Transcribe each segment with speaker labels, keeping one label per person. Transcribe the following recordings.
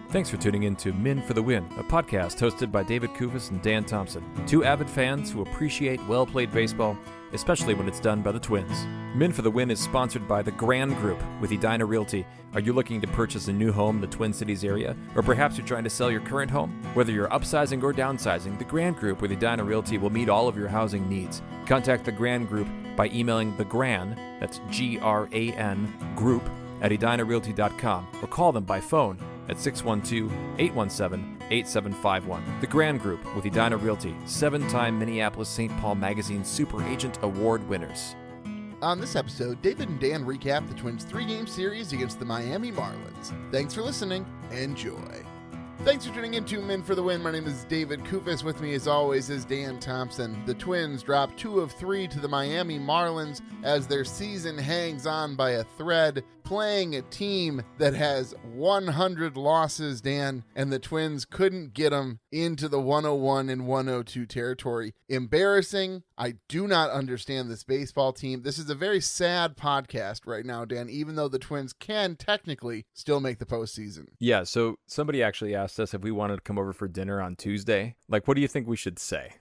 Speaker 1: Thanks for tuning in to Men for the Win, a podcast hosted by David Kufis and Dan Thompson, two avid fans who appreciate well-played baseball, especially when it's done by the Twins. Men for the Win is sponsored by the Grand Group with Edina Realty. Are you looking to purchase a new home in the Twin Cities area? Or perhaps you're trying to sell your current home? Whether you're upsizing or downsizing, the Grand Group with Edina Realty will meet all of your housing needs. Contact the Grand Group by emailing thegran, that's G-R-A-N, group, at edinarealty.com, or call them by phone at 612-817-8751. The Grand Group with Edina Realty, 7-time Minneapolis-St. Paul Magazine Super Agent Award winners.
Speaker 2: On this episode, David and Dan recap the Twins' 3-game series against the Miami Marlins. Thanks for listening. Enjoy. Thanks for tuning in to Men for the Win. My name is David Kufis. With me, as always, is Dan Thompson. The Twins drop 2 of 3 to the Miami Marlins as their season hangs on by a thread, playing a team that has 100 losses, Dan, and the Twins couldn't get them into the 101 and 102 territory. Embarrassing. I do not understand this baseball team. This is a very sad podcast right now, Dan, even though the Twins can technically still make the postseason.
Speaker 1: Yeah, so somebody actually asked us if we wanted to come over for dinner on Tuesday. Like, what do you think we should say?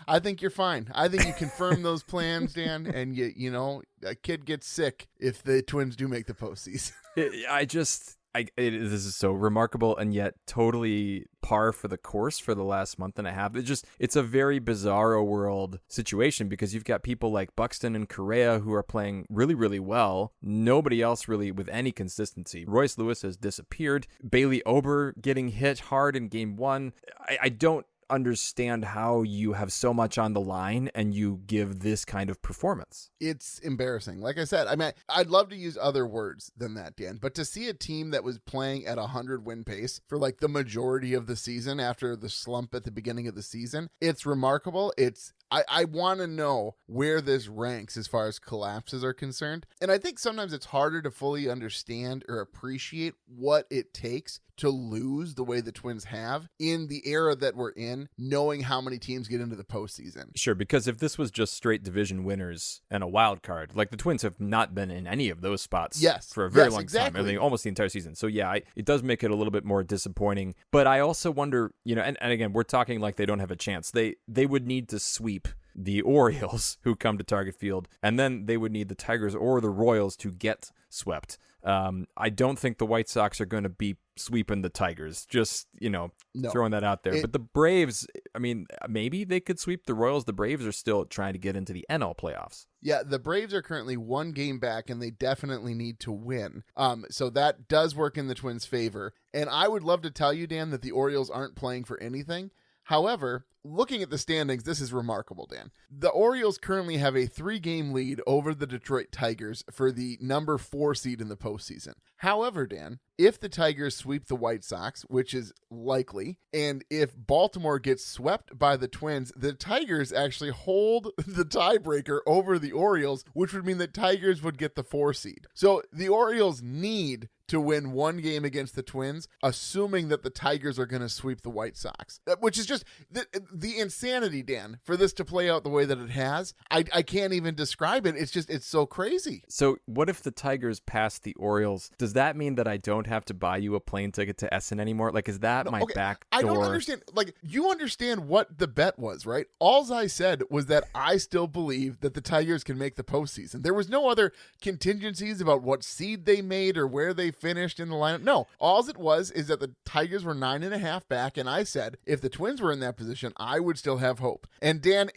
Speaker 2: I think you're fine. I think you confirm those plans, Dan, and you know, a kid gets sick if the Twins do make the postseason. This is so remarkable and yet totally par for the course for the last month and a half. It's a very bizarro world situation because you've got people like Buxton and Correa who are playing really, really well. Nobody else really with any consistency. Royce Lewis has disappeared. Bailey Ober getting hit hard in game 1. I don't understand how you have so much on the line and you give this kind of performance. It's embarrassing. Like I said, I mean, I'd love to use other words than that, Dan, but to see a team that was playing at 100 win pace for like the majority of the season after the slump at the beginning of the season, it's remarkable. I want to know where this ranks as far as collapses are concerned. And I think sometimes it's harder to fully understand or appreciate what it takes to lose the way the Twins have in the era that we're in, knowing how many teams get into the postseason.
Speaker 1: Sure, because if this was just straight division winners and a wild card, like the Twins have not been in any of those spots for a very long time. I mean, almost the entire season. So yeah, it does make it a little bit more disappointing. But I also wonder, you know, and again, we're talking like they don't have a chance. They would need to sweep the Orioles, who come to Target Field, and then they would need the Tigers or the Royals to get swept. I don't think the White Sox are going to be sweeping the Tigers, just, throwing that out there. But the Braves, I mean, maybe they could sweep the Royals. The Braves are still trying to get into the NL playoffs.
Speaker 2: Yeah, the Braves are currently 1 game back, and they definitely need to win. So that does work in the Twins' favor. And I would love to tell you, Dan, that the Orioles aren't playing for anything. However, looking at the standings, this is remarkable, Dan. The Orioles currently have a 3-game lead over the Detroit Tigers for the number 4 seed in the postseason. However, Dan, if the Tigers sweep the White Sox, which is likely, and if Baltimore gets swept by the Twins, the Tigers actually hold the tiebreaker over the Orioles, which would mean that Tigers would get the 4 seed. So the Orioles need to win 1 game against the Twins, assuming that the Tigers are going to sweep the White Sox, which is just the insanity, Dan, for this to play out the way that it has. I can't even describe it. It's so crazy.
Speaker 1: So what if the Tigers pass the Orioles? Does that mean that I don't have to buy you a plane ticket to Essen anymore? Like, is that back door?
Speaker 2: I don't understand. Like, you understand what the bet was, right? All I said was that I still believe that the Tigers can make the postseason. There was no other contingencies about what seed they made or where they finished in the lineup. No, all it was is that the Tigers were 9.5 back, and I said if the Twins were in that position, I would still have hope. And Dan,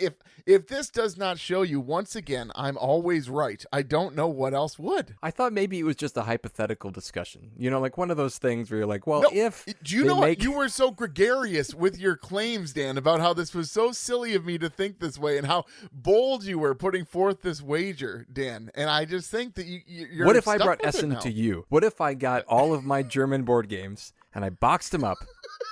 Speaker 2: if this does not show you once again, I'm always right. I don't know what else would.
Speaker 1: I thought maybe it was just a hypothetical discussion. You know, like one of those things where you're like, well,
Speaker 2: no,
Speaker 1: if
Speaker 2: do you know what? You were so gregarious with your claims, Dan, about how this was so silly of me to think this way and how bold you were putting forth this wager, Dan. And I just think that you're
Speaker 1: What if I brought Essen to you? What if I got all of my German board games and I boxed them up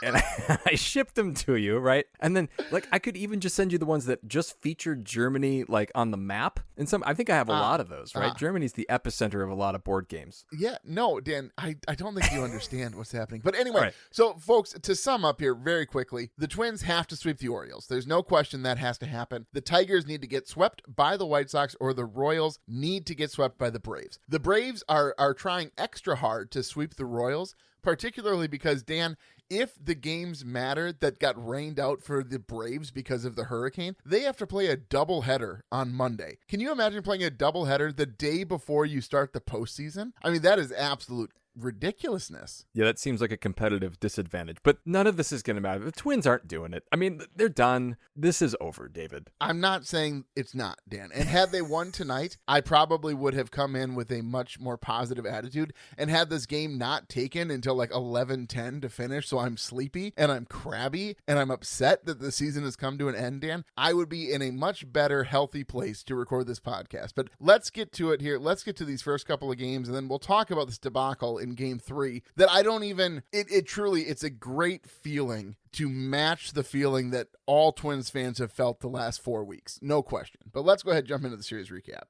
Speaker 1: and I shipped them to you, right? And then, like, I could even just send you the ones that just featured Germany, like, on the map. And I think I have a lot of those, right? Germany's the epicenter of a lot of board games.
Speaker 2: Yeah, no, Dan, I don't think you understand what's happening. But anyway, So, folks, to sum up here very quickly, the Twins have to sweep the Orioles. There's no question that has to happen. The Tigers need to get swept by the White Sox, or the Royals need to get swept by the Braves. The Braves are trying extra hard to sweep the Royals,
Speaker 3: particularly because, Dan, if the games matter that got rained out for the Braves because of the hurricane, they have to play a doubleheader on Monday. Can you imagine playing a doubleheader the day before you start the postseason? I mean, that is absolute ridiculousness.
Speaker 2: Yeah, that seems like a competitive disadvantage, but none of this is going to matter. The Twins aren't doing it. I mean, they're done. This is over, David.
Speaker 3: I'm not saying it's not, Dan. And had they won tonight, I probably would have come in with a much more positive attitude and had this game not taken until like 11:10 to finish, so I'm sleepy and I'm crabby and I'm upset that the season has come to an end, Dan. I would be in a much better, healthy place to record this podcast. But let's get to it here. Let's get to these first couple of games, and then we'll talk about this debacle in game 3 that I don't even, it truly, it's a great feeling to match the feeling that all Twins fans have felt the last 4 weeks. No question. But let's go ahead and jump into the series recap.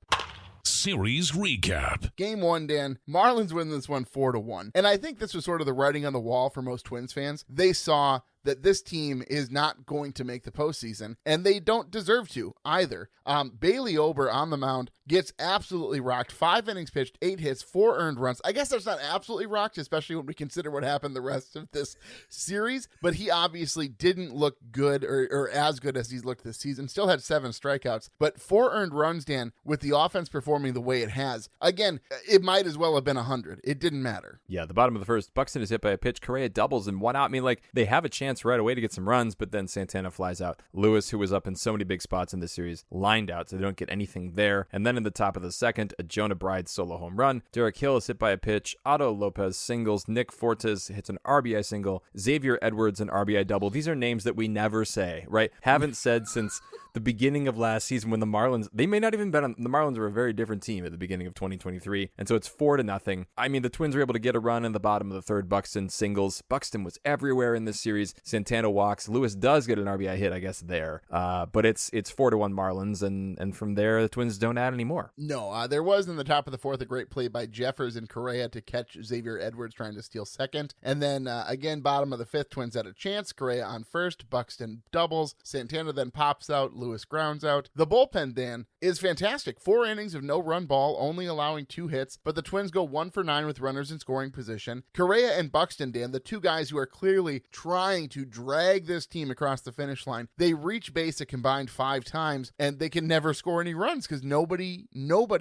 Speaker 4: Series recap.
Speaker 3: Game 1, Dan. Marlins win this one 4-1. And I think this was sort of the writing on the wall for most Twins fans. They saw that this team is not going to make the postseason, and they don't deserve to either. Bailey Ober on the mound gets absolutely rocked. 5 innings pitched, 8 hits, 4 earned runs. I guess that's not absolutely rocked, especially when we consider what happened the rest of this series, but he obviously didn't look good or as good as he's looked this season. Still had 7 strikeouts, but 4 earned runs, Dan, with the offense performing the way it has. Again, it might as well have been 100. It didn't matter.
Speaker 2: Yeah, the bottom of the first, Buxton is hit by a pitch. Correa doubles and 1 out. I mean, like, they have a chance right away to get some runs, but then Santana flies out. Lewis, who was up in so many big spots in this series, lined out, so they don't get anything there. And then in the top of the second, a Jonah Bride solo home run. Derek Hill is hit by a pitch. Otto Lopez singles. Nick Fortes hits an RBI single. Xavier Edwards an RBI double. These are names that we never say, right? Haven't said since the beginning of last season when the Marlins, they may not even bet on, the Marlins were a very different team at the beginning of 2023. And so it's 4-0. I mean, the Twins were able to get a run in the bottom of the third. Buxton singles. Buxton was everywhere in this series. Santana walks. Lewis does get an RBI hit, I guess, there. But it's 4-1 Marlins. And from there, the Twins don't add any more.
Speaker 3: No, there was in the top of the fourth a great play by Jeffers and Correa to catch Xavier Edwards trying to steal second. And then again, bottom of the fifth, Twins had a chance. Correa on first. Buxton doubles. Santana then pops out. Lewis grounds out. The bullpen, Dan, is fantastic. 4 innings of no run ball, only allowing 2 hits, but the Twins go 1 for 9 with runners in scoring position. Correa and Buxton, Dan, the 2 guys who are clearly trying to drag this team across the finish line, they reach base a combined 5 times, and they can never score any runs because nobody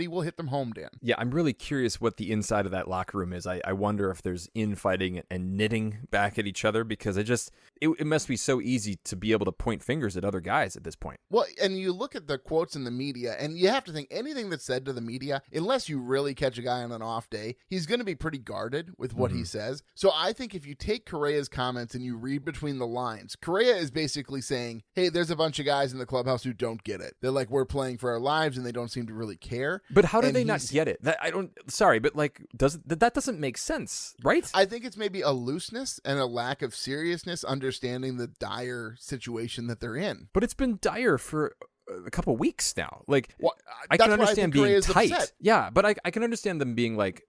Speaker 3: will hit them home, Dan.
Speaker 2: Yeah, I'm really curious what the inside of that locker room is. I wonder if there's infighting and knitting back at each other, because it must be so easy to be able to point fingers at other guys at this point.
Speaker 3: Well, and you look at the quotes in the media, and you have to think anything that's said to the media, unless you really catch a guy on an off day, he's going to be pretty guarded with what he says. So I think if you take Correa's comments and you read between the lines, Correa is basically saying, hey, there's a bunch of guys in the clubhouse who don't get it. They're like, we're playing for our lives, and they don't seem to really care.
Speaker 2: But how do they not get it? That doesn't make sense, right?
Speaker 3: I think it's maybe a looseness and a lack of seriousness, understanding the dire situation that they're in.
Speaker 2: But it's been dire for a couple weeks now. Like, well, I can understand being tight. Upset. Yeah, but I can understand them being like,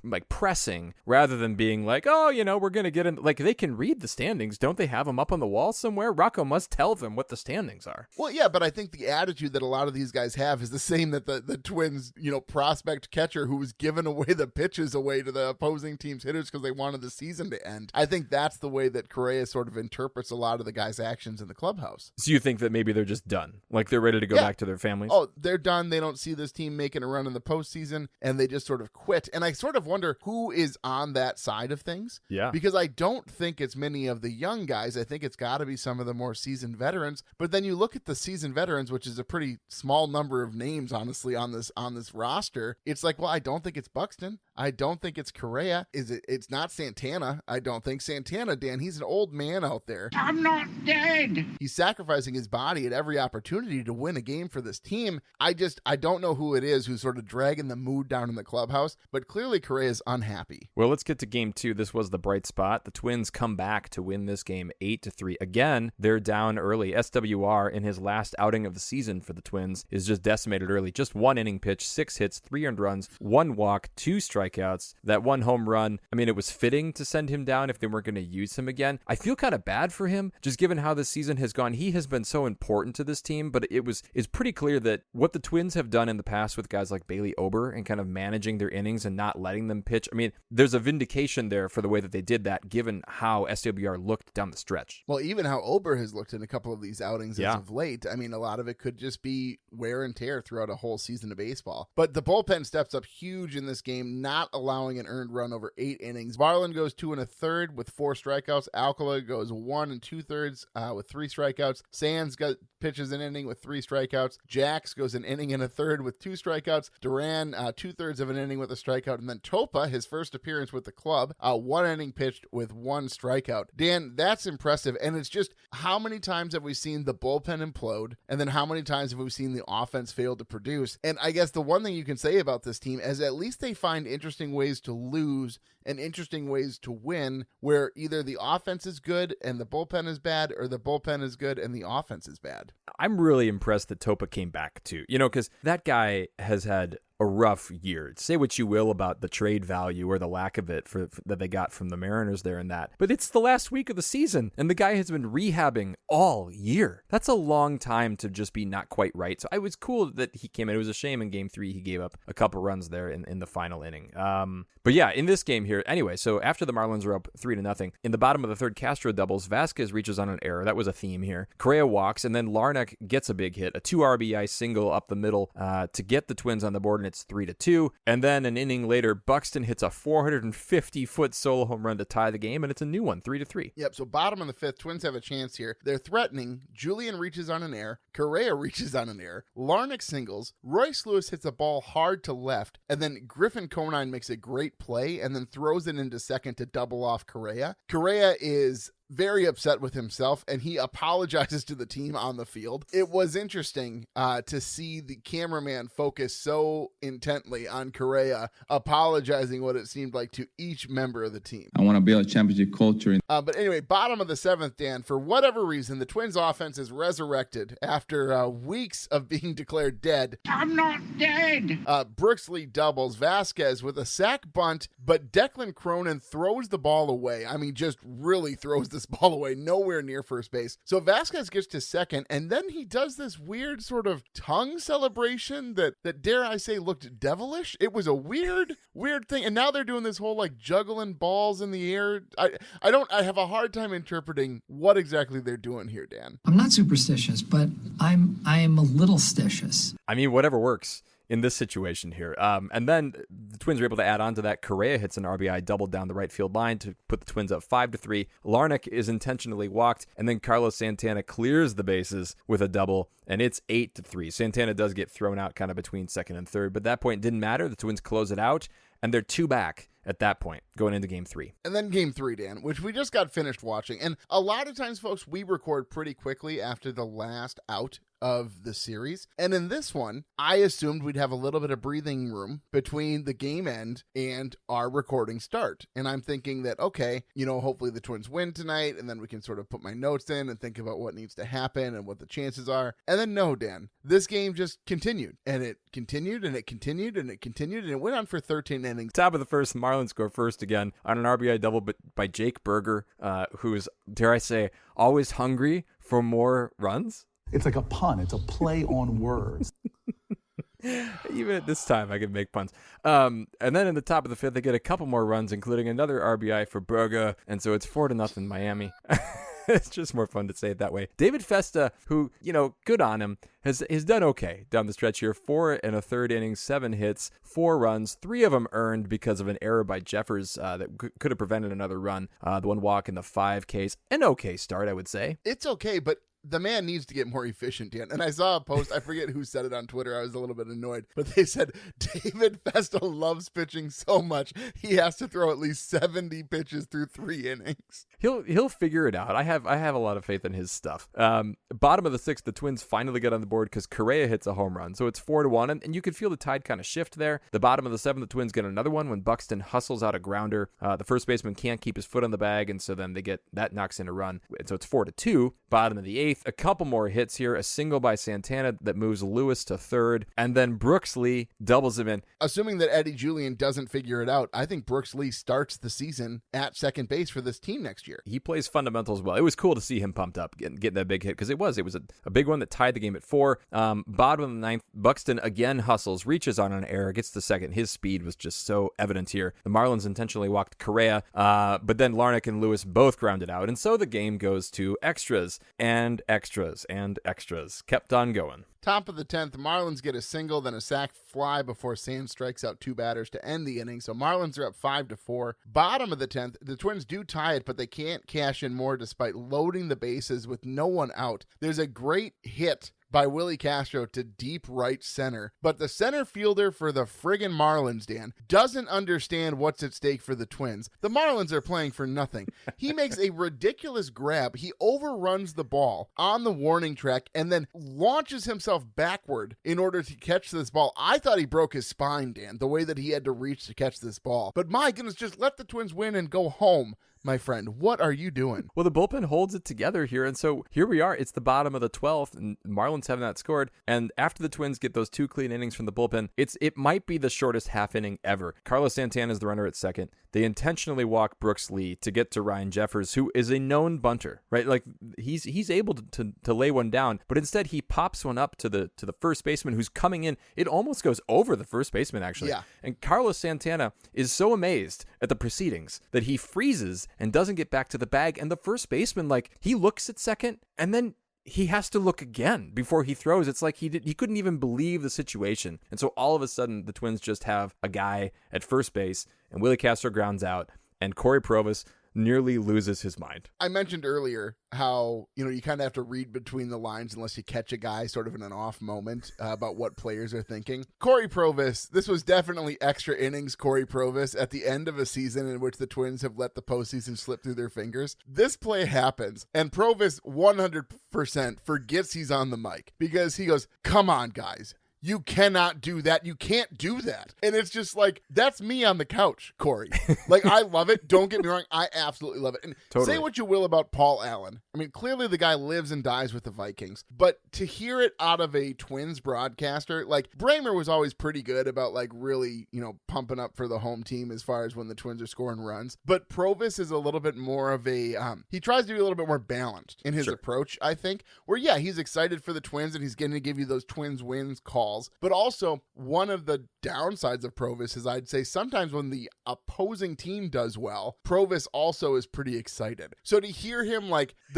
Speaker 2: like pressing rather than being like, oh, we're going to get in. Like, they can read the standings. Don't they have them up on the wall somewhere? Rocco must tell them what the standings are.
Speaker 3: Well, yeah, but I think the attitude that a lot of these guys have is the same that the Twins, prospect catcher who was giving away the pitches away to the opposing team's hitters because they wanted the season to end. I think that's the way that Correa sort of interprets a lot of the guys' actions in the clubhouse.
Speaker 2: So you think that maybe they're just done? Like, they're ready to go back to their families?
Speaker 3: Oh, they're done. They don't see this team making a run in the postseason, and they just sort of quit. And I sort of wonder who is on that side of things.
Speaker 2: Yeah.
Speaker 3: Because I don't think it's many of the young guys. I think it's got to be some of the more seasoned veterans. But then you look at the seasoned veterans, which is a pretty small number of names, honestly, on this roster. It's like, well, I don't think it's Buxton. I don't think it's Correa. It's not Santana. I don't think Santana, Dan. He's an old man out there.
Speaker 4: I'm not dead.
Speaker 3: He's sacrificing his body at every opportunity to win a game for this team. I don't know who it is who's sort of dragging the mood down in the clubhouse, but clearly Correa is unhappy.
Speaker 2: Well, let's get to game 2. This was the bright spot. The Twins come back to win this game 8-3. Again, they're down early. SWR, in his last outing of the season for the Twins, is just decimated early. Just 1 inning pitch, 6 hits, 3 earned runs, 1 walk, 2 strikeouts. That 1 home run, I mean, it was fitting to send him down if they weren't going to use him again. I feel kind of bad for him, just given how this season has gone. He has been so important to this team, but it's pretty clear that what the Twins have done in the past with guys like Bailey Ober and kind of managing their innings and not letting them pitch. I mean, there's a vindication there for the way that they did that, given how SWBR looked down the stretch.
Speaker 3: Well, even how Ober has looked in a couple of these outings as of late. I mean, a lot of it could just be wear and tear throughout a whole season of baseball. But the bullpen steps up huge in this game, not allowing an earned run over 8 innings. Varland goes 2 1/3 with 4 strikeouts. Alcala goes 1 2/3 with 3 strikeouts. Sands pitches an inning with 3 strikeouts. Jax goes an inning and a third with 2 strikeouts. Duran 2/3 of an inning with a strikeout. And then Topa, his first appearance with the club, 1 inning pitched with 1 strikeout. Dan, that's impressive. And it's just, how many times have we seen the bullpen implode? And then how many times have we seen the offense fail to produce? And I guess the one thing you can say about this team is at least they find interesting ways to lose and interesting ways to win, where either the offense is good and the bullpen is bad, or the bullpen is good and the offense is bad.
Speaker 2: I'm really impressed that Topa came back too, because that guy has had a rough year. Say what you will about the trade value or the lack of it for that they got from the Mariners there and that, but it's the last week of the season and the guy has been rehabbing all year. That's a long time to just be not quite right. So I was cool that he came in. It was a shame in game 3 he gave up a couple runs there in the final inning. But yeah, in this game here, anyway, so after the Marlins are up 3-0, in the bottom of the third, Castro doubles. Vasquez reaches on an error. That was a theme here. Correa walks, and then Larnach gets a big hit, a 2 RBI single up the middle to get the Twins on the board, and it's 3-2. And then an inning later, Buxton hits a 450-foot solo home run to tie the game, and it's a new one, 3-3.
Speaker 3: Yep, so bottom of the 5th, Twins have a chance here. They're threatening. Julian reaches on an error. Correa reaches on an error. Larnach singles. Royce Lewis hits a ball hard to left, and then Griffin Conine makes a great play and then throws it into second to double off Correa. Correa is very upset with himself, and he apologizes to the team on the field. It was interesting to see the cameraman focus so intently on Correa apologizing what it seemed like to each member of the team.
Speaker 5: I want to build a championship culture.
Speaker 3: But anyway, bottom of the 7th, Dan, for whatever reason, the Twins offense is resurrected after weeks of being declared dead.
Speaker 4: I'm not dead.
Speaker 3: Brooksley doubles. Vasquez with a sac bunt, but Declan Cronin throws the ball away. I mean, just really throws this ball away, nowhere near first base. So Vasquez gets to second, and then he does this weird sort of tongue celebration that dare I say looked devilish. It was a weird thing. And now they're doing this whole like juggling balls in the air. I have a hard time interpreting what exactly they're doing here, Dan.
Speaker 6: I'm not superstitious, but I am a little stitious.
Speaker 2: I mean, whatever works in this situation here. And then the Twins are able to add on to that. Correa hits an RBI double down the right field line to put the Twins up 5-3. Larnach is intentionally walked, and then Carlos Santana clears the bases with a double, and it's 8-3. Santana does get thrown out kind of between second and third, but at that point it didn't matter. The Twins close it out, and they're 2 back at that point, going into game 3.
Speaker 3: And then game 3, Dan, which we just got finished watching. And a lot of times, folks, we record pretty quickly after the last out of the series. And in this one, I assumed we'd have a little bit of breathing room between the game end and our recording start. And I'm thinking that, okay, hopefully the Twins win tonight, and then we can sort of put my notes in and think about what needs to happen and what the chances are. And then no, Dan, this game just continued, and it continued, and it continued, and it continued, and it went on for 13 innings.
Speaker 2: Top of the first, Marlins score first again on an RBI double by Jake Berger, who's, dare I say, always hungry for more runs.
Speaker 7: It's like a pun. It's a play on words.
Speaker 2: Even at this time, I can make puns. And then in the top of the 5th, they get a couple more runs, including another RBI for Berger. And so it's 4-0 Miami. It's just more fun to say it that way. David Festa, who, good on him, has done okay down the stretch here. 4 1/3 innings, 7 hits, 4 runs, 3 of them earned because of an error by Jeffers that could have prevented another run. The 1 walk in the 5 Ks. An okay start, I would say.
Speaker 3: It's okay, but the man needs to get more efficient, Dan. And I saw a post, I forget who said it on Twitter, I was a little bit annoyed, but they said David Festa loves pitching so much, he has to throw at least 70 pitches through 3 innings.
Speaker 2: He'll figure it out. I have a lot of faith in his stuff. Bottom of the 6th, the Twins finally get on the board because Correa hits a home run. So it's 4-1, and you could feel the tide kind of shift there. The bottom of the 7th, the Twins get another one when Buxton hustles out a grounder. The first baseman can't keep his foot on the bag, and so then that knocks in a run. And so it's 4-2. Bottom of the 8th, 8th, a couple more hits here, a single by Santana that moves Lewis to third, and then Brooks Lee doubles him in.
Speaker 3: Assuming that Eddie Julian doesn't figure it out, I think Brooks Lee starts the season at second base for this team next year.
Speaker 2: He plays fundamentals well. It was cool to see him pumped up, getting that big hit, because it was a big one that tied the game at 4. Bottom of the 9th, Buxton again hustles, reaches on an error, gets to second. His speed was just so evident here. The Marlins intentionally walked Correa, but then Larnach and Lewis both grounded out, and so the game goes to extras and extras and extras. Kept on going.
Speaker 3: Top of the 10th, Marlins get a single, then a sac fly before Sands strikes out 2 batters to end the inning. So Marlins are up 5-4. Bottom of the 10th, the Twins do tie it, but they can't cash in more despite loading the bases with no one out. There's a great hit by Willie Castro to deep right center, but the center fielder for the friggin' Marlins, Dan, doesn't understand what's at stake for the Twins. The Marlins are playing for nothing. He makes a ridiculous grab. He overruns the ball on the warning track and then launches himself backward in order to catch this ball. I thought he broke his spine, Dan, the way that he had to reach to catch this ball. But my goodness, just let the Twins win and go home. My friend, what are you doing?
Speaker 2: Well, the bullpen holds it together here, and so here we are. It's the bottom of the 12th, and Marlins have not scored. And after the Twins get those 2 clean innings from the bullpen, it might be the shortest half inning ever. Carlos Santana is the runner at second. They intentionally walk Brooks Lee to get to Ryan Jeffers, who is a known bunter, right? Like he's able to lay one down, but instead he pops one up to the first baseman who's coming in. It almost goes over the first baseman, actually.
Speaker 3: Yeah.
Speaker 2: And Carlos Santana is so amazed at the proceedings that he freezes and doesn't get back to the bag. And the first baseman, he looks at second and then he has to look again before he throws. It's like he couldn't even believe the situation. And so all of a sudden the Twins just have a guy at first base and Willie Castro grounds out and Corey Provis nearly loses his mind.
Speaker 3: I mentioned earlier how, you kind of have to read between the lines unless you catch a guy sort of in an off moment about what players are thinking. Corey Provis, this was definitely extra innings Corey Provis at the end of a season in which the Twins have let the postseason slip through their fingers. This play happens, and Provis 100% forgets he's on the mic because he goes, "Come on, guys. You cannot do that. You can't do that." And it's just that's me on the couch, Corey. I love it. Don't get me wrong. I absolutely love it. And
Speaker 2: totally.
Speaker 3: Say what you will about Paul Allen. I mean, clearly the guy lives and dies with the Vikings. But to hear it out of a Twins broadcaster, Bramer was always pretty good about really, pumping up for the home team as far as when the Twins are scoring runs. But Provis is a little bit more of a, he tries to be a little bit more balanced in his approach, I think. Where, yeah, he's excited for the Twins and he's going to give you those Twins wins calls. But also, one of the downsides of Provis is I'd say sometimes when the opposing team does well, Provis also is pretty excited. So to hear him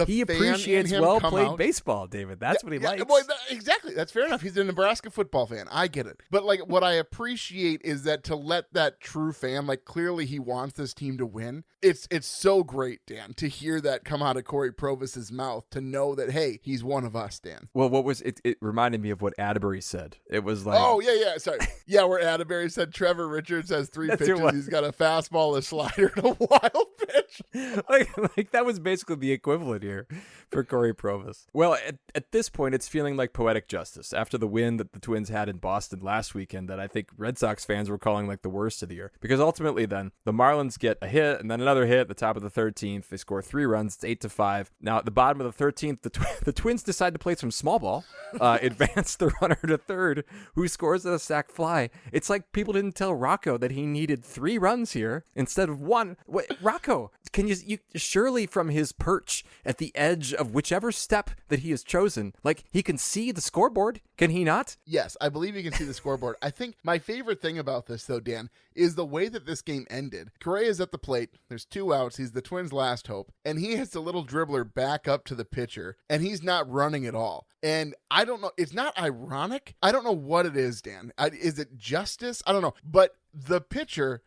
Speaker 2: he appreciates well-played baseball, David. That's what he likes.
Speaker 3: Well, exactly. That's fair enough. He's a Nebraska football fan. I get it. But what I appreciate is that to let that true fan, clearly he wants this team to win. It's so great, Dan, to hear that come out of Corey Provis's mouth, to know that, hey, he's one of us, Dan.
Speaker 2: Well, what was it? It reminded me of what Atterbury said. It was
Speaker 3: oh, yeah, sorry. Yeah, where Atterbury said Trevor Richards has 3 pitches. He's got a fastball, a slider, and a wild pitch.
Speaker 2: That was basically the equivalent here for Corey Provis. Well, at this point, it's feeling like poetic justice after the win that the Twins had in Boston last weekend that I think Red Sox fans were calling the worst of the year. Because ultimately then, the Marlins get a hit and then another hit at the top of the 13th. They score 3 runs. It's 8-5. Now, at the bottom of the 13th, the Twins decide to play some small ball, advance the runner to third, who scores a sac fly. It's like people didn't tell Rocco that he needed 3 runs here instead of 1. Wait, Rocco, can you surely from his perch at the edge of whichever step that he has chosen, he can see the scoreboard, can he not?
Speaker 3: Yes, I believe he can see the scoreboard. I think my favorite thing about this, though, Dan, is the way that this game ended. Correa's at the plate. There's 2 outs. He's the Twins' last hope. And he hits a little dribbler back up to the pitcher, and he's not running at all. And I don't know. It's not ironic. I don't know what it is, Dan. Is it justice? I don't know. But the pitcher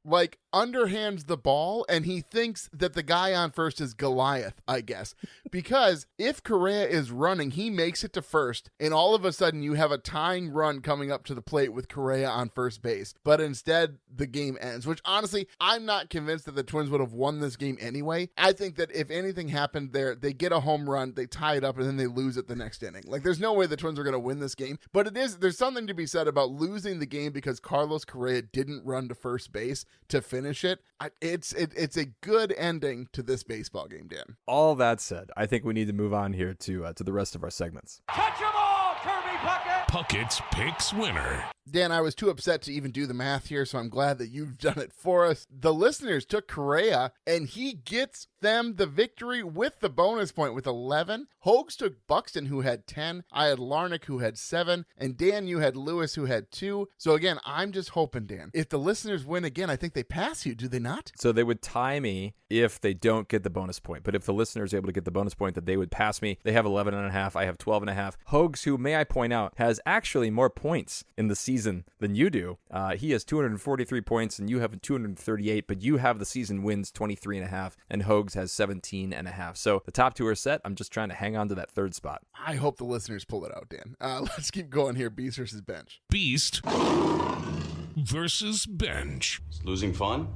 Speaker 3: underhands the ball and he thinks that the guy on first is Goliath, I guess. Because if Correa is running, he makes it to first and all of a sudden you have a tying run coming up to the plate with Correa on first base. But instead the game ends, which honestly, I'm not convinced that the Twins would have won this game anyway. I think that if anything happened there, they get a home run, they tie it up and then they lose it the next inning. There's no way the Twins are going to win this game, but there's something to be said about losing the game because Carlos Correa didn't run run to first base to finish it. It's a good ending to this baseball game, Dan.
Speaker 2: All that said, I think we need to move on here to the rest of our segments.
Speaker 4: Touch 'em all, Kirby Puckett! Puckett's Picks winner.
Speaker 3: Dan, I was too upset to even do the math here, so I'm glad that you've done it for us. The listeners took Correa, and he gets them the victory with the bonus point with 11. Hogs took Buxton, who had 10. I had Larnach, who had 7. And Dan, you had Lewis, who had 2. So again, I'm just hoping, Dan, if the listeners win again, I think they pass you, do they not?
Speaker 2: So they would tie me if they don't get the bonus point. But if the listeners are able to get the bonus point, that they would pass me. They have 11.5. I have 12.5. Hogs, who, may I point out, has actually more points in the season than you do. He has 243 points and you have 238, but you have the season wins 23.5 and Hogs has 17.5. So the top two are set. I'm just trying to hang on to that third spot.
Speaker 3: I hope the listeners pull it out, Dan. Let's keep going here. Beast versus Bench.
Speaker 4: Beast versus Bench.
Speaker 8: Is losing fun?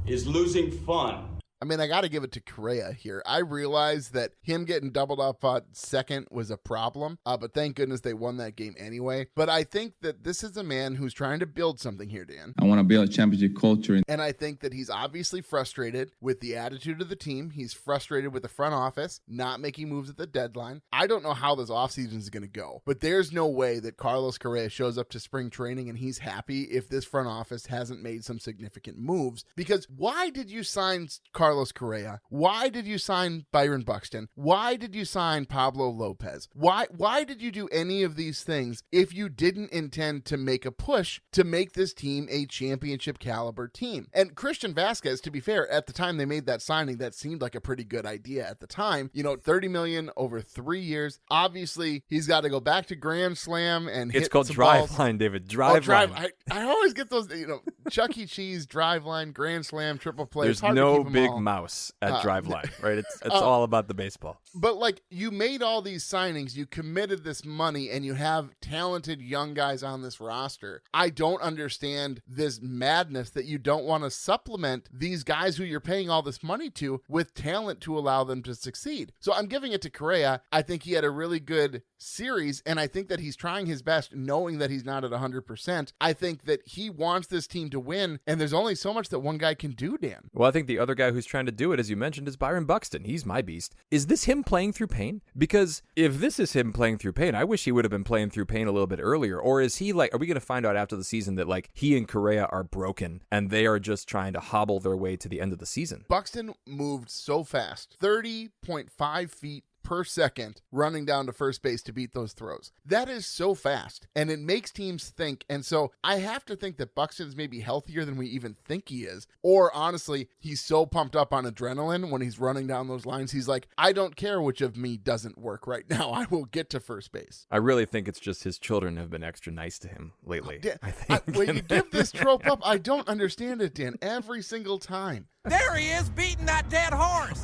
Speaker 8: Is losing fun?
Speaker 3: I mean, I got to give it to Correa here. I realized that him getting doubled up at second was a problem, but thank goodness they won that game anyway. But I think that this is a man who's trying to build something here, Dan.
Speaker 5: I want to build a championship culture.
Speaker 3: And I think that he's obviously frustrated with the attitude of the team. He's frustrated with the front office not making moves at the deadline. I don't know how this offseason is going to go, but there's no way that Carlos Correa shows up to spring training and he's happy if this front office hasn't made some significant moves. Because why did you sign Carlos Correa? Why did you sign Byron Buxton? Why did you sign Pablo Lopez? Why did you do any of these things if you didn't intend to make a push to make this team a championship caliber team? And Christian Vasquez, to be fair, at the time they made that signing, that seemed like a pretty good idea at the time. You know, $30 million over 3 years. Obviously, he's got to go back to Grand Slam and
Speaker 2: it's called Driveline, David. Driveline.
Speaker 3: I always get those, Chuck E. Cheese, Driveline, Grand Slam, triple play.
Speaker 2: There's no big mouse at Driveline, right? It's all about the baseball.
Speaker 3: But like, you made all these signings, you committed this money, and you have talented young guys on this roster. I don't understand this madness that you don't want to supplement these guys who you're paying all this money to with talent to allow them to succeed. So I'm giving it to Correa. I think he had a really good series, and I think that he's trying his best knowing that he's not at 100%. I think that he wants this team to win, and there's only so much that one guy can do, Dan.
Speaker 2: Well, I think the other guy who's trying to do it, as you mentioned, is Byron Buxton. He's my beast. Is this him playing through pain? Because if this is him playing through pain, I wish he would have been playing through pain a little bit earlier. Or is he like, are we going to find out after the season that like he and Correa are broken and they are just trying to hobble their way to the end of the season?
Speaker 3: Buxton moved so fast, 30.5 feet per second running down to first base to beat those throws. That is so fast, and it makes teams think. And so I have to think that Buxton's maybe healthier than we even think he is. Or honestly, he's so pumped up on adrenaline when he's running down those lines. He's like, I don't care which of me doesn't work right now. I will get to first base.
Speaker 2: I really think it's just his children have been extra nice to him lately.
Speaker 3: When you give this trope up, I don't understand it, Dan, every single time.
Speaker 9: There he is, beating that dead horse.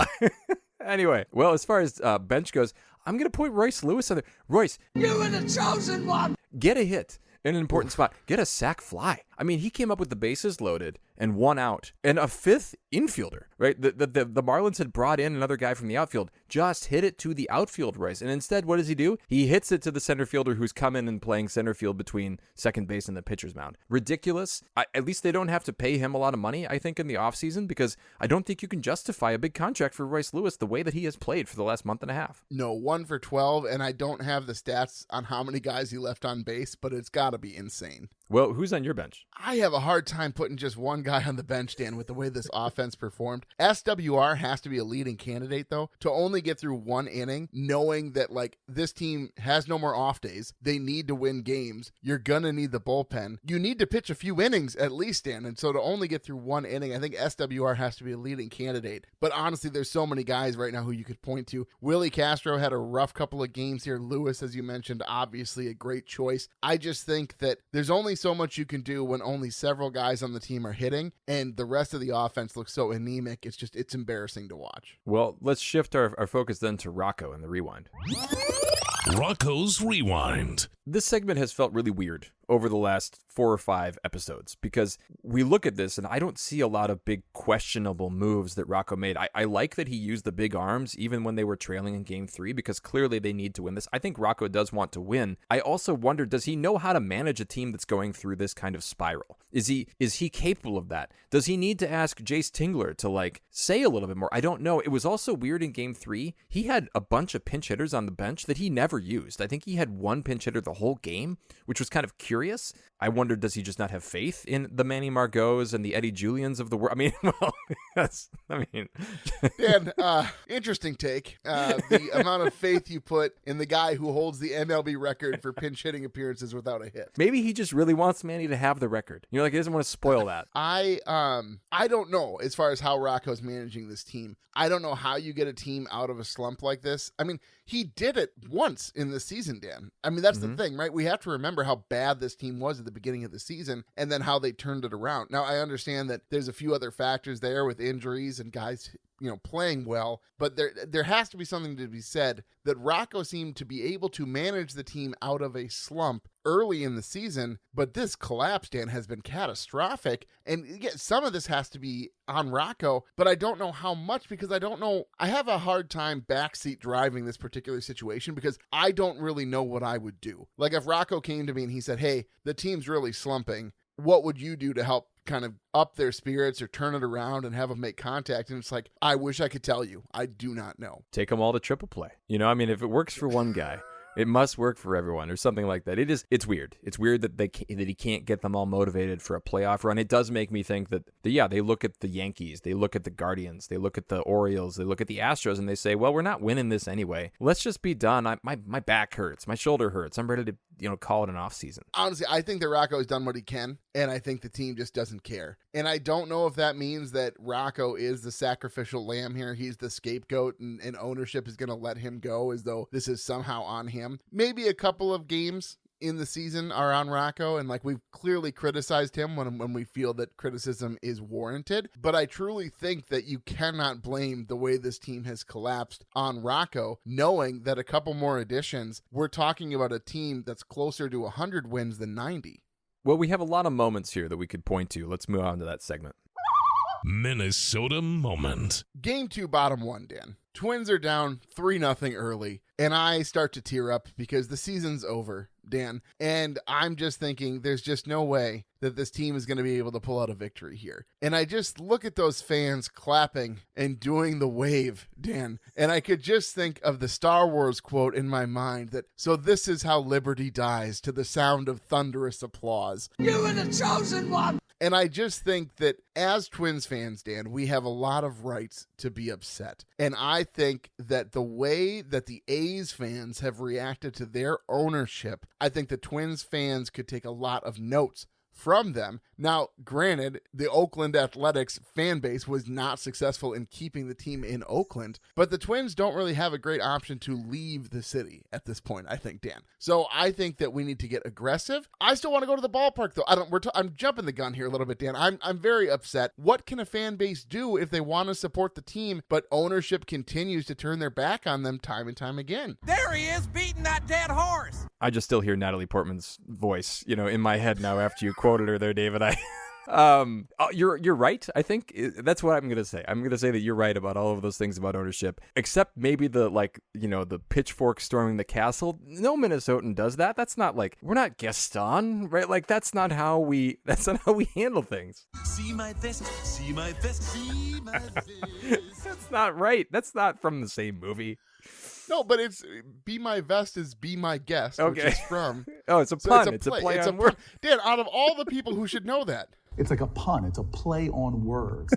Speaker 2: Anyway, well, as far as bench goes, I'm going to point Royce Lewis on there. Royce,
Speaker 9: you were the chosen one.
Speaker 2: Get a hit in an important spot. Get a sac fly. I mean, he came up with the bases loaded and 1 out and a fifth infielder, right? The Marlins had brought in another guy from the outfield, just hit it to the outfield, Royce. And instead, what does he do? He hits it to the center fielder who's come in and playing center field between second base and the pitcher's mound. Ridiculous. At least they don't have to pay him a lot of money, I think, in the offseason, because I don't think you can justify a big contract for Royce Lewis the way that he has played for the last month and a half.
Speaker 3: No, 1 for 12, and I don't have the stats on how many guys he left on base, but it's got to be insane.
Speaker 2: Well, who's on your bench?
Speaker 3: I have a hard time putting just one guy on the bench, Dan, with the way this offense performed. SWR has to be a leading candidate, though, to only get through 1 inning, knowing that, like, this team has no more off days. They need to win games. You're going to need the bullpen. You need to pitch a few innings at least, Dan, and so to only get through 1 inning, I think SWR has to be a leading candidate. But honestly, there's so many guys right now who you could point to. Willie Castro had a rough couple of games here. Lewis, as you mentioned, obviously a great choice. I just think that there's only so much you can do when only several guys on the team are hitting, and the rest of the offense looks so anemic. It's embarrassing to watch.
Speaker 2: Well, let's shift our focus then to Rocco and the Rewind.
Speaker 4: Rocco's Rewind.
Speaker 2: This segment has felt really weird over the last 4 or 5 episodes, because we look at this and I don't see a lot of big questionable moves that Rocco made. I like that he used the big arms even when they were trailing in game 3, because clearly they need to win this. I think Rocco does want to win. I also wonder, does he know how to manage a team that's going through this kind of spiral? Is he capable of that? Does he need to ask Jace Tingler to like say a little bit more? I don't know. It was also weird in game 3. He had a bunch of pinch hitters on the bench that he never used. I think he had one pinch hitter the whole game, which was kind of curious. I wondered, does he just not have faith in the Manny Margaux and the Eddie Julians of the world? I mean, well,
Speaker 3: Dan, interesting take. The amount of faith you put in the guy who holds the MLB record for pinch hitting appearances without a hit.
Speaker 2: Maybe he just really wants Manny to have the record. You know, like he doesn't want to spoil that.
Speaker 3: I don't know as far as how Rocco's managing this team. I don't know how you get a team out of a slump like this. I mean, he did it once in the season, Dan. I mean, that's the thing, right? We have to remember how bad this team was at the beginning of the season and then how they turned it around. Now, I understand that there's a few other factors there with injuries and guys, playing well, but there has to be something to be said that Rocco seemed to be able to manage the team out of a slump early in the season, but this collapse, Dan, has been catastrophic. And again, some of this has to be on Rocco, but I don't know how much, because I have a hard time backseat driving this particular situation because I don't really know what I would do. Like if Rocco came to me and he said, hey, the team's really slumping, what would you do to help kind of up their spirits or turn it around and have them make contact? And it's like, I wish I could tell you. I do not know.
Speaker 2: Take them all to triple play. I mean, if it works for one guy, it must work for everyone or something like that. It's weird. It's weird that he can't get them all motivated for a playoff run. It does make me think that, they look at the Yankees, they look at the Guardians, they look at the Orioles, they look at the Astros, and they say, well, we're not winning this anyway. Let's just be done. My back hurts. My shoulder hurts. I'm ready to, call it an off season.
Speaker 3: Honestly, I think that Rocco has done what he can, and I think the team just doesn't care. And I don't know if that means that Rocco is the sacrificial lamb here. He's the scapegoat, and ownership is going to let him go as though this is somehow on him. Maybe a couple of games in the season are on Rocco, and like we've clearly criticized him when we feel that criticism is warranted. But I truly think that you cannot blame the way this team has collapsed on Rocco, knowing that a couple more additions, we're talking about a team that's closer to 100 wins than 90.
Speaker 2: Well, we have a lot of moments here that we could point to. Let's move on to that segment.
Speaker 4: Minnesota moment.
Speaker 3: Game 2, bottom 1, Dan. Twins are down 3-0 early, and I start to tear up because the season's over, Dan. And I'm just thinking there's just no way that this team is going to be able to pull out a victory here. And I just look at those fans clapping and doing the wave, Dan. And I could just think of the Star Wars quote in my mind that, so this is how liberty dies, to the sound of thunderous applause.
Speaker 9: You are the chosen one!
Speaker 3: And I just think that as Twins fans, Dan, we have a lot of rights to be upset. And I think that the way that the A's fans have reacted to their ownership, I think the Twins fans could take a lot of notes from them. Now, granted, the Oakland Athletics fan base was not successful in keeping the team in Oakland, but the Twins don't really have a great option to leave the city at this point, I think, Dan. So I think that we need to get aggressive. I still want to go to the ballpark, though. I'm jumping the gun here a little bit, Dan. I'm very upset. What can a fan base do if they want to support the team, but ownership continues to turn their back on them time and time again?
Speaker 9: There he is, beating that dead horse.
Speaker 2: I just still hear Natalie Portman's voice, in my head now after you quoted her there, David. You're right. I think that's what I'm going to say. I'm going to say that you're right about all of those things about ownership, except maybe the pitchfork storming the castle. No Minnesotan does that. That's not we're not Gaston, right? Like that's not how we handle things.
Speaker 9: See my vest, see my vest, see my vest.
Speaker 2: That's not right. That's not from the same movie.
Speaker 3: No, but it's Be My Vest is Be My Guest,
Speaker 2: okay.
Speaker 3: Which is from...
Speaker 2: Oh, it's a pun. It's a play on words.
Speaker 3: Dan, out of all the people who should know that.
Speaker 7: It's like a pun. It's a play on words.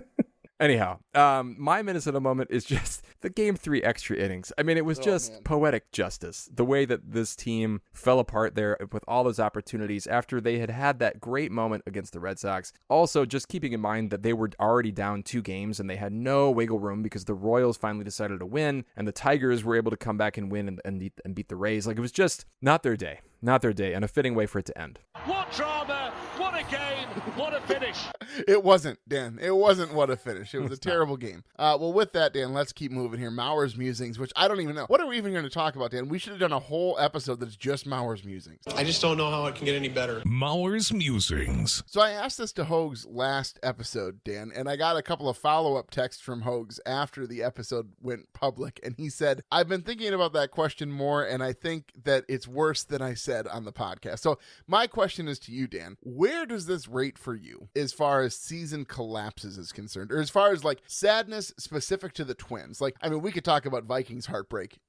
Speaker 2: Anyhow, my Minnesota moment is just the Game 3 extra innings. I mean, it was poetic justice. The way that this team fell apart there with all those opportunities after they had that great moment against the Red Sox. Also, just keeping in mind that they were already down 2 games and they had no wiggle room because the Royals finally decided to win and the Tigers were able to come back and win and beat the Rays. It was just not their day. not their day, and a fitting way for it to end.
Speaker 4: What drama, what a game, what a finish.
Speaker 3: It wasn't, Dan. It wasn't what a finish. It was a terrible game. Well, with that, Dan, let's keep moving here. Mauer's musings, which I don't even know. What are we even going to talk about, Dan? We should have done a whole episode that's just Mauer's musings.
Speaker 10: I just don't know how it can get any better.
Speaker 4: Mauer's musings.
Speaker 3: So I asked this to Hogs last episode, Dan, and I got a couple of follow-up texts from Hogs after the episode went public, and he said, I've been thinking about that question more, and I think that it's worse than I said on the podcast. So my question is to you, Dan. Where does this rate for you as far as season collapses is concerned, or as far as like sadness specific to the Twins? Like, I mean, we could talk about Vikings heartbreak,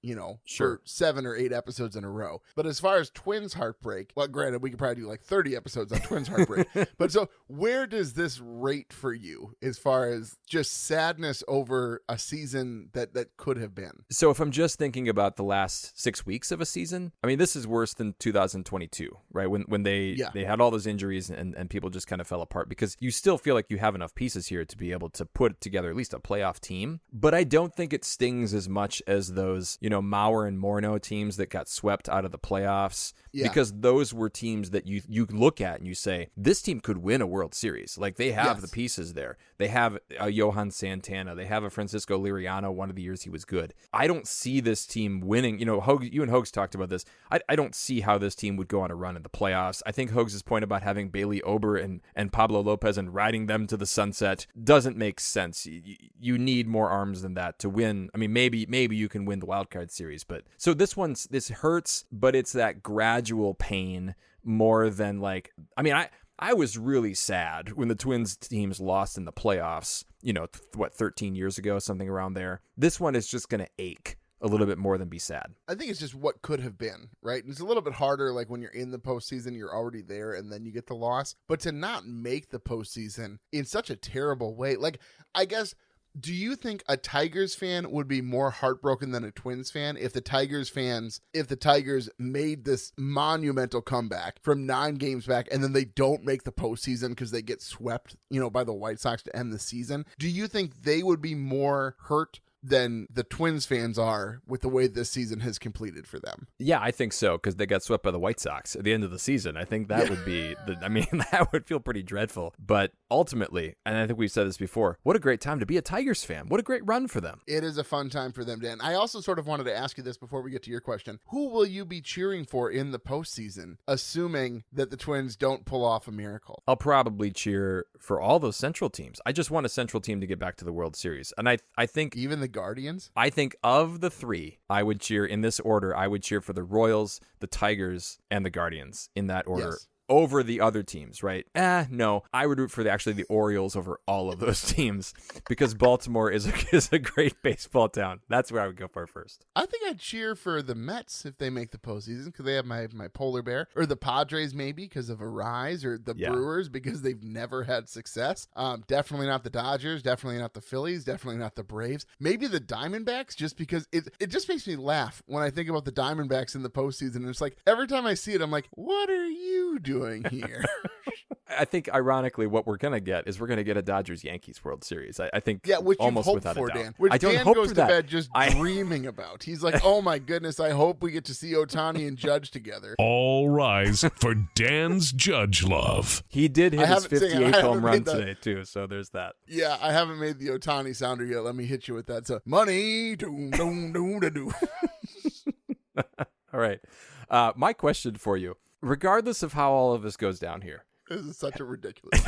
Speaker 3: for 7 or 8 episodes in a row. But as far as Twins heartbreak, well, granted, we could probably do like 30 episodes on Twins heartbreak. But so where does this rate for you as far as just sadness over a season that could have been?
Speaker 2: So if I'm just thinking about the last 6 weeks of a season, I mean, this is worse than 2022, right? When they had all those injuries and people just kind of fell apart, because you still feel like you have enough pieces here to be able to put together at least a playoff team. But I don't think it stings as much as those, Mauer and Morneau teams that got swept out of the playoffs, because those were teams that you look at and you say, this team could win a World Series. Like, they have the pieces there. They have a Johan Santana. They have a Francisco Liriano one of the years he was good. I don't see this team winning. You and Hogs talked about this. I don't see how this team would go on a run in the playoffs. I think Hogs' point about having Bailey Ober and Pablo Lopez and riding them to the sunset doesn't make sense. You need more arms than that to win. I mean, maybe you can win the wild card series, but so this hurts, but it's that gradual pain more than like, I mean, I was really sad when the Twins teams lost in the playoffs, 13 years ago, something around there. This one is just going to ache a little bit more than be sad.
Speaker 3: I think it's just what could have been, right? It's a little bit harder, like when you're in the postseason, you're already there and then you get the loss. But to not make the postseason in such a terrible way, like, I guess, do you think a Tigers fan would be more heartbroken than a Twins fan if the Tigers made this monumental comeback from 9 games back and then they don't make the postseason because they get swept, by the White Sox to end the season? Do you think they would be more hurt than the Twins fans are with the way this season has completed for them?
Speaker 2: Yeah, I think so, because they got swept by the White Sox at the end of the season. I think that would be, that would feel pretty dreadful. But ultimately, and I think we've said this before, what a great time to be a Tigers fan. What a great run for them.
Speaker 3: It is a fun time for them, Dan. I also sort of wanted to ask you this before we get to your question. Who will you be cheering for in the postseason, assuming that the Twins don't pull off a miracle?
Speaker 2: I'll probably cheer for all those Central teams. I just want a Central team to get back to the World Series. And I think...
Speaker 3: Even the Guardians?
Speaker 2: I think of the 3, I would cheer, in this order, I would cheer for the Royals, the Tigers, and the Guardians in that order. Yes. Over the other teams, right? No. I would root for the Orioles over all of those teams, because Baltimore is a great baseball town. That's where I would go for first.
Speaker 3: I think I'd cheer for the Mets if they make the postseason, because they have my polar bear. Or the Padres maybe because of Arise, or the Brewers because they've never had success. Definitely not the Dodgers. Definitely not the Phillies. Definitely not the Braves. Maybe the Diamondbacks, just because it just makes me laugh when I think about the Diamondbacks in the postseason. And it's like, every time I see it, I'm like, what are you doing here?
Speaker 2: I think, ironically, what we're going to get is a Dodgers-Yankees World Series. I think,
Speaker 3: which
Speaker 2: almost
Speaker 3: you hope
Speaker 2: without
Speaker 3: for,
Speaker 2: a doubt.
Speaker 3: Dan. Which
Speaker 2: I don't
Speaker 3: Dan
Speaker 2: hope
Speaker 3: goes
Speaker 2: for
Speaker 3: to
Speaker 2: that.
Speaker 3: bed just dreaming about. He's like, oh my goodness, I hope we get to see Ohtani and Judge together.
Speaker 4: All rise for Dan's Judge love.
Speaker 2: He did hit his 58th home run today, too, so there's that.
Speaker 3: Yeah, I haven't made the Ohtani sounder yet. Let me hit you with that. So, money, doom, doom, doom, doom.
Speaker 2: All right. My question for you, regardless of how all of this goes down here.
Speaker 3: This is such a ridiculous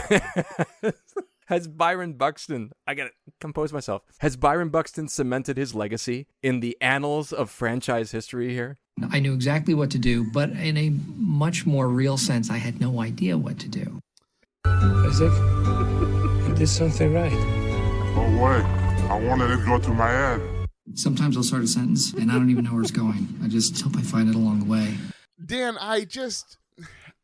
Speaker 2: Has Byron Buxton, I gotta compose myself, has Byron Buxton cemented his legacy in the annals of franchise history here?
Speaker 6: I knew exactly what to do, but in a much more real sense, I had no idea what to do.
Speaker 11: As if I did something right.
Speaker 12: Oh, wait. I wanted it to go through my head.
Speaker 6: Sometimes I'll start a sentence, and I don't even know where it's going. I just hope I find it along the way.
Speaker 3: Dan,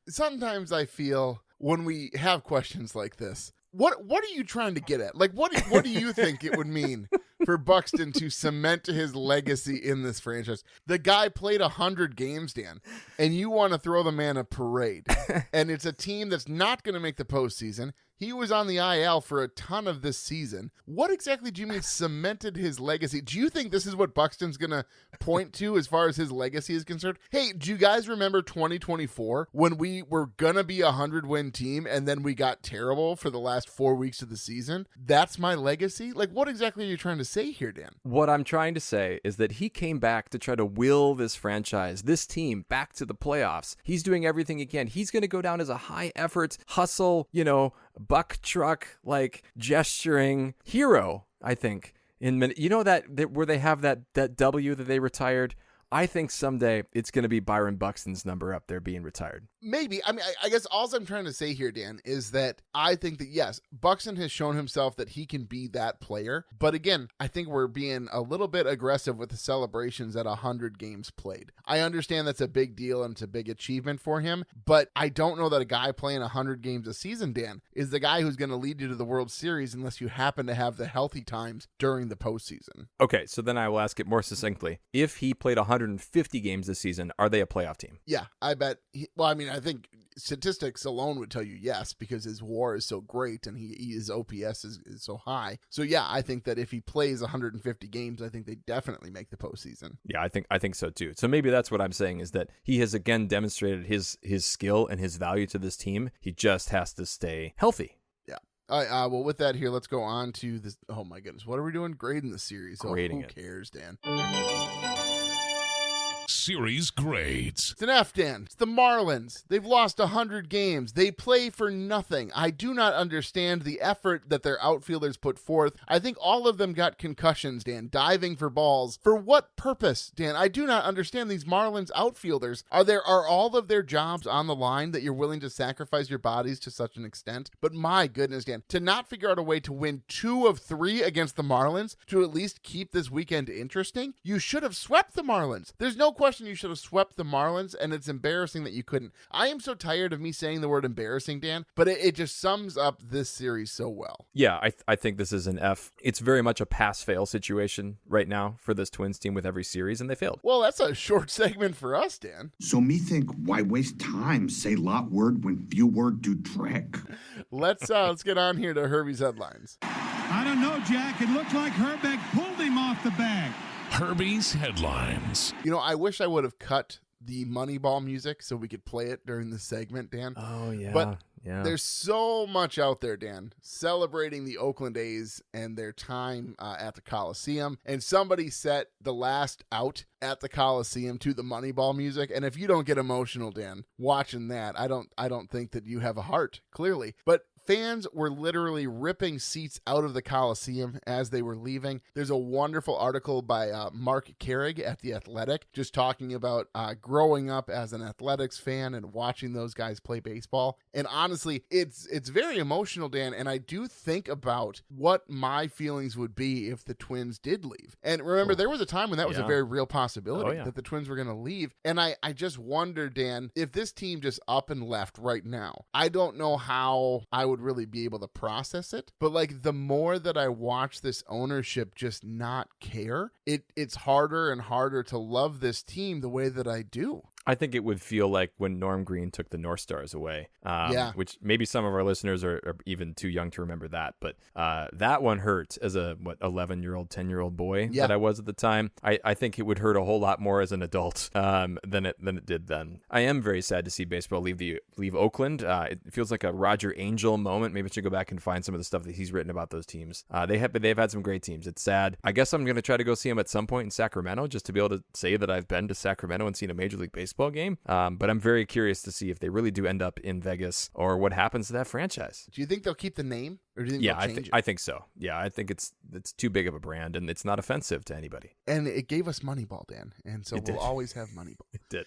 Speaker 3: sometimes I feel when we have questions like this, what are you trying to get at? Like, what do you think it would mean for Buxton to cement his legacy in this franchise? The guy played 100 games, Dan, and you want to throw the man a parade. And it's a team that's not going to make the postseason. He was on the IL for a ton of this season. What exactly do you mean cemented his legacy? Do you think this is what Buxton's going to point to as far as his legacy is concerned? Hey, do you guys remember 2024 when we were going to be a 100-win team and then we got terrible for the last 4 weeks of the season? That's my legacy? Like, what exactly are you trying to say here, Dan?
Speaker 2: What I'm trying to say is that he came back to try to will this franchise, this team, back to the playoffs. He's doing everything he can. He's going to go down as a high-effort, hustle, buck truck, like, gesturing hero, I think. That where they have that W that they retired? I think someday it's going to be Byron Buxton's number up there being retired.
Speaker 3: Maybe. I mean, I guess all I'm trying to say here, Dan, is that I think that, yes, Buxton has shown himself that he can be that player. But again, I think we're being a little bit aggressive with the celebrations at 100 games played. I understand that's a big deal and it's a big achievement for him, but I don't know that a guy playing 100 games a season, Dan, is the guy who's going to lead you to the World Series unless you happen to have the healthy times during the postseason.
Speaker 2: Okay, so then I will ask it more succinctly. If he played 150 games this season, are they a playoff team?
Speaker 3: Yeah, I bet. I think statistics alone would tell you yes, because his WAR is so great and his OPS is so high. So yeah, I think that if he plays 150 games, I think they definitely make the postseason.
Speaker 2: Yeah, I think so too. So maybe that's what I'm saying, is that he has again demonstrated his skill and his value to this team. He just has to stay healthy.
Speaker 3: Yeah. All right. Well, with that here, let's go on to this. Oh my goodness, what are we doing? Grading the series.
Speaker 2: Grading
Speaker 3: who cares, Dan?
Speaker 4: Series grades.
Speaker 3: It's an F, Dan. It's the Marlins. They've lost 100 games. They play for nothing. I do not understand the effort that their outfielders put forth. I think all of them got concussions, Dan, diving for balls. For what purpose, Dan? I do not understand these Marlins outfielders. Are all of their jobs on the line that you're willing to sacrifice your bodies to such an extent? But my goodness, Dan, to not figure out a way to win 2 of 3 against the Marlins to at least keep this weekend interesting, you should have swept the Marlins. There's no question you should have swept the Marlins, and it's embarrassing that you couldn't. I am so tired of me saying the word embarrassing, Dan, but it just sums up this series so well.
Speaker 2: Yeah, I think this is an F. It's very much a pass-fail situation right now for this Twins team with every series, and they failed.
Speaker 3: Well, that's a short segment for us, Dan.
Speaker 13: So me think, why waste time? Say lot word when few word do trick.
Speaker 3: Let's get on here to Herbie's headlines.
Speaker 14: I don't know, Jack. It looked like Herbeck pulled him off the bag.
Speaker 4: Herbie's headlines.
Speaker 3: I wish I would have cut the Moneyball music so we could play it during this segment, Dan.
Speaker 2: Oh, yeah.
Speaker 3: But there's so much out there, Dan, celebrating the Oakland A's and their time at the Coliseum. And somebody set the last out at the Coliseum to the Moneyball music. And if you don't get emotional, Dan, watching that, I don't think that you have a heart, clearly. But fans were literally ripping seats out of the Coliseum as they were leaving. There's a wonderful article by Mark Carrig at The Athletic just talking about growing up as an athletics fan and watching those guys play baseball. And honestly, it's very emotional, Dan, and I do think about what my feelings would be if the Twins did leave. And remember, there was a time when that was a very real possibility that the Twins were going to leave. And I just wonder, Dan, if this team just up and left right now, I don't know how I would really be able to process it, but like the more that I watch this ownership just not care, it's harder and harder to love this team the way that I do.
Speaker 2: I think it would feel like when Norm Green took the North Stars away, which maybe some of our listeners are even too young to remember that, but that one hurt as a 11-year-old, 10-year-old boy that I was at the time. I think it would hurt a whole lot more as an adult than it did then. I am very sad to see baseball leave Oakland. It feels like a Roger Angel moment. Maybe I should go back and find some of the stuff that he's written about those teams. They've had some great teams. It's sad. I guess I'm going to try to go see them at some point in Sacramento just to be able to say that I've been to Sacramento and seen a Major League Baseball game, but I'm very curious to see if they really do end up in Vegas or what happens to that franchise.
Speaker 3: Do you think they'll keep the name, or do you think they'll change it?
Speaker 2: I think so. Yeah, I think it's too big of a brand, and it's not offensive to anybody.
Speaker 3: And it gave us Moneyball, Dan, and so we'll always have Moneyball.
Speaker 2: It did.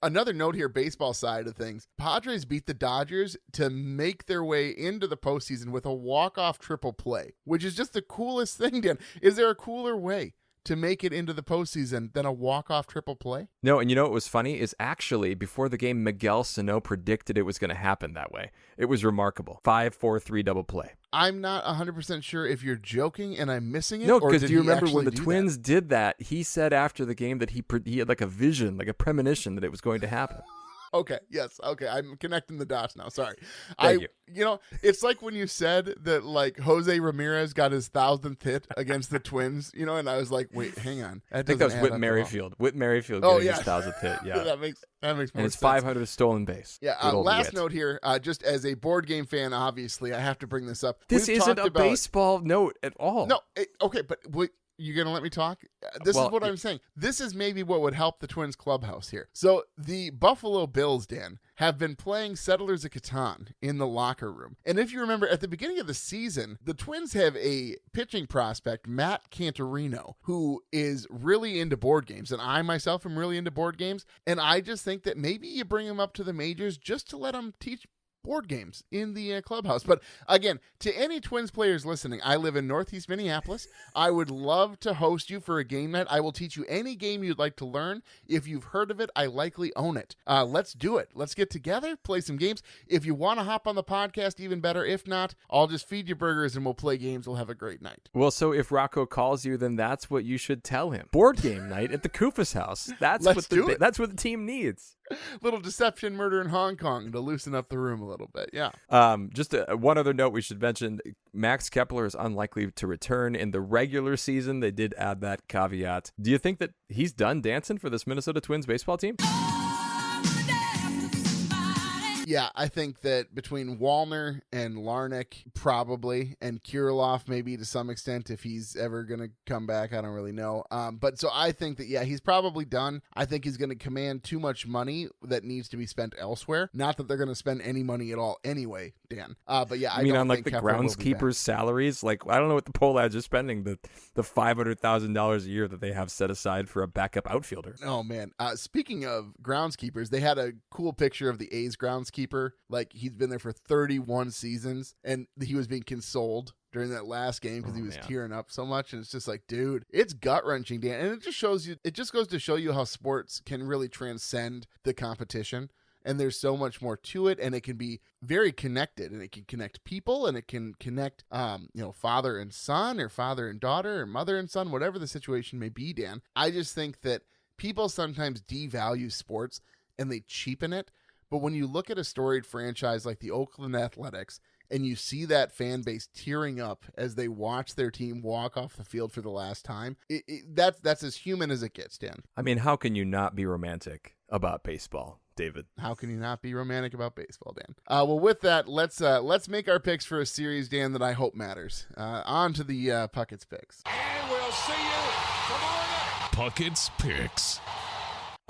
Speaker 3: Another note here, baseball side of things. Padres beat the Dodgers to make their way into the postseason with a walk-off triple play, which is just the coolest thing, Dan. Is there a cooler way to make it into the postseason than a walk-off triple play?
Speaker 2: No, and you know what was funny is actually before the game, Miguel Sano predicted it was going to happen that way. It was remarkable. 5-4-3 double play.
Speaker 3: I'm not 100% sure if you're joking and I'm missing it.
Speaker 2: No, because do you remember when the Twins did that? He said after the game that he had like a vision, like a premonition that it was going to happen.
Speaker 3: Okay. Yes. Okay. I'm connecting the dots now. Sorry.
Speaker 2: Thank you.
Speaker 3: You know, it's like when you said that, like, Jose Ramirez got his 1,000th hit against the Twins, you know, and I was like, wait, hang on.
Speaker 2: I think that was Whit Merrifield. Whit Merrifield getting his 1,000th hit. Yeah.
Speaker 3: that makes more sense.
Speaker 2: And it's 500 stolen base.
Speaker 3: Yeah. Last note here, just as a board game fan, obviously, I have to bring this up.
Speaker 2: This isn't a baseball note at all.
Speaker 3: No. Okay, but you going to let me talk? This is what I'm saying. This is maybe what would help the Twins clubhouse here. So the Buffalo Bills, Dan, have been playing Settlers of Catan in the locker room. And if you remember, at the beginning of the season, the Twins have a pitching prospect, Matt Cantorino, who is really into board games. And I myself am really into board games. And I just think that maybe you bring him up to the majors just to let him teach board games in the clubhouse. But again, to any Twins players listening, I live in Northeast Minneapolis. I would love to host you for a game night. I will teach you any game you'd like to learn. If you've heard of it, I likely own it. Let's do it. Let's get together, play some games. If you want to hop on the podcast, even better. If not, I'll just feed you burgers and we'll play games. We'll have a great night.
Speaker 2: Well, so if Rocco calls you, then that's what you should tell him. Board game night at the Kufas house. That's what the team needs.
Speaker 3: Little deception murder in Hong Kong to loosen up the room a little bit. Yeah.
Speaker 2: Just one other note we should mention. Max Kepler is unlikely to return in the regular season. They did add that caveat. Do you think that he's done dancing for this Minnesota Twins baseball team?
Speaker 3: Yeah, I think that between Wallner and Larnach probably, and Kirilloff maybe to some extent if he's ever going to come back, I don't really know. But so I think that, yeah, he's probably done. I think he's going to command too much money that needs to be spent elsewhere. Not that they're going to spend any money at all anyway, Dan. But yeah, I
Speaker 2: mean,
Speaker 3: don't
Speaker 2: on like
Speaker 3: think
Speaker 2: the
Speaker 3: Kepler
Speaker 2: groundskeepers' salaries, like I don't know what the Polads are spending the $500,000 a year that they have set aside for a backup outfielder.
Speaker 3: Oh man, speaking of groundskeepers, they had a cool picture of the A's groundskeeper. Like he's been there for 31 seasons, and he was being consoled during that last game because he was tearing up so much. And it's just like, dude, it's gut wrenching, Dan. And it just goes to show you how sports can really transcend the competition. And there's so much more to it, and it can be very connected, and it can connect people, and it can connect, father and son, or father and daughter, or mother and son, whatever the situation may be, Dan. I just think that people sometimes devalue sports and they cheapen it. But when you look at a storied franchise like the Oakland Athletics, and you see that fan base tearing up as they watch their team walk off the field for the last time, that's as human as it gets, Dan.
Speaker 2: I mean, how can you not be romantic about baseball, David?
Speaker 3: How can you not be romantic about baseball, Dan? Well, with that, let's make our picks for a series, Dan, that I hope matters. On to the Puckett's picks.
Speaker 9: And we'll see you tomorrow. Puckett's picks.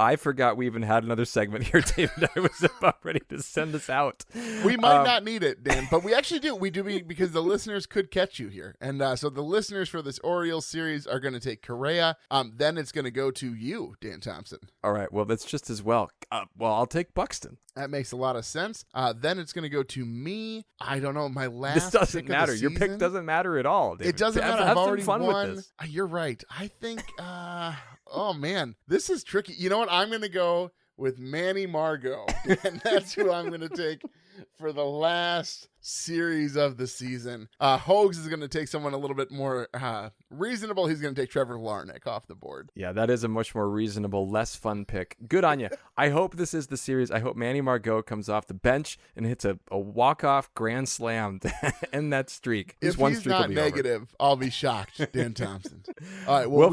Speaker 2: I forgot we even had another segment here, David. I was about ready to send us out.
Speaker 3: We might not need it, Dan, but we actually do. We do because the listeners could catch you here. And so the listeners for this Orioles series are going to take Correa. Then it's going to go to you, Dan Thompson.
Speaker 2: All right. Well, that's just as well. I'll take Buxton.
Speaker 3: That makes a lot of sense. Then it's going to go to me. I don't know. My last
Speaker 2: This doesn't
Speaker 3: pick
Speaker 2: matter.
Speaker 3: of the
Speaker 2: Your
Speaker 3: season.
Speaker 2: pick doesn't matter at all, David.
Speaker 3: It doesn't matter.
Speaker 2: Have
Speaker 3: I've
Speaker 2: some
Speaker 3: already
Speaker 2: fun
Speaker 3: won.
Speaker 2: with this.
Speaker 3: You're right. I think, oh, man, this is tricky. You know what? I'm going to go with Manny Margot, and that's who I'm going to take for the last series of the season. Hogs is going to take someone a little bit more reasonable. He's going to take Trevor Larnach off the board.
Speaker 2: Yeah, that is a much more reasonable, less fun pick. Good on you. I hope this is the series. I hope Manny Margot comes off the bench and hits a walk-off grand slam to end that streak.
Speaker 3: If
Speaker 2: one
Speaker 3: he's
Speaker 2: streak
Speaker 3: not
Speaker 2: will be
Speaker 3: negative,
Speaker 2: over.
Speaker 3: I'll be shocked, Dan Thompson. All right, well,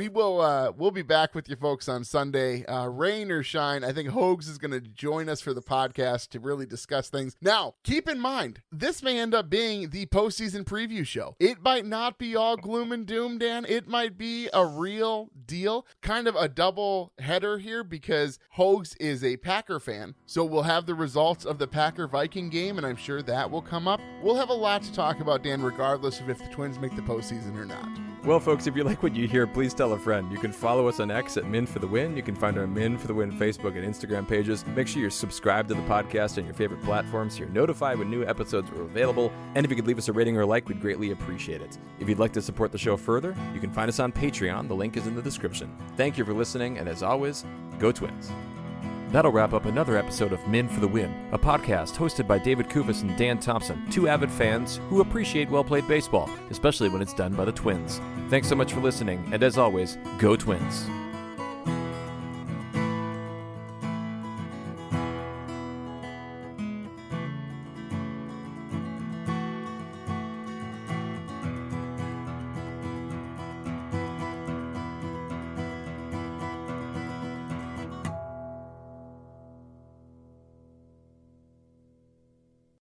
Speaker 3: we'll be back with you folks on Sunday. Rain or shine, I think Hogs is going to join us for the podcast to really discuss things. Now, keep in mind, this may end up being the postseason preview show. It might not be all gloom and doom, Dan. It might be a real deal, kind of a double header here because Hogs is a Packer fan. So we'll have the results of the Packer-Viking game, and I'm sure that will come up. We'll have a lot to talk about, Dan, regardless of if the Twins make the postseason or not.
Speaker 2: Well, folks, if you like what you hear, please tell a friend. You can follow us on X at Min for the Win. You can find our Min for the Win Facebook and Instagram pages. Make sure you're subscribed to the podcast on your favorite platforms so you're notified when new episodes are available. And if you could leave us a rating or a like, we'd greatly appreciate it. If you'd like to support the show further, you can find us on Patreon. The link is in the description. Thank you for listening, and as always, go Twins. That'll wrap up another episode of Min for the Win, a podcast hosted by David Kufas and Dan Thompson, two avid fans who appreciate well-played baseball, especially when it's done by the Twins. Thanks so much for listening, and as always, go Twins.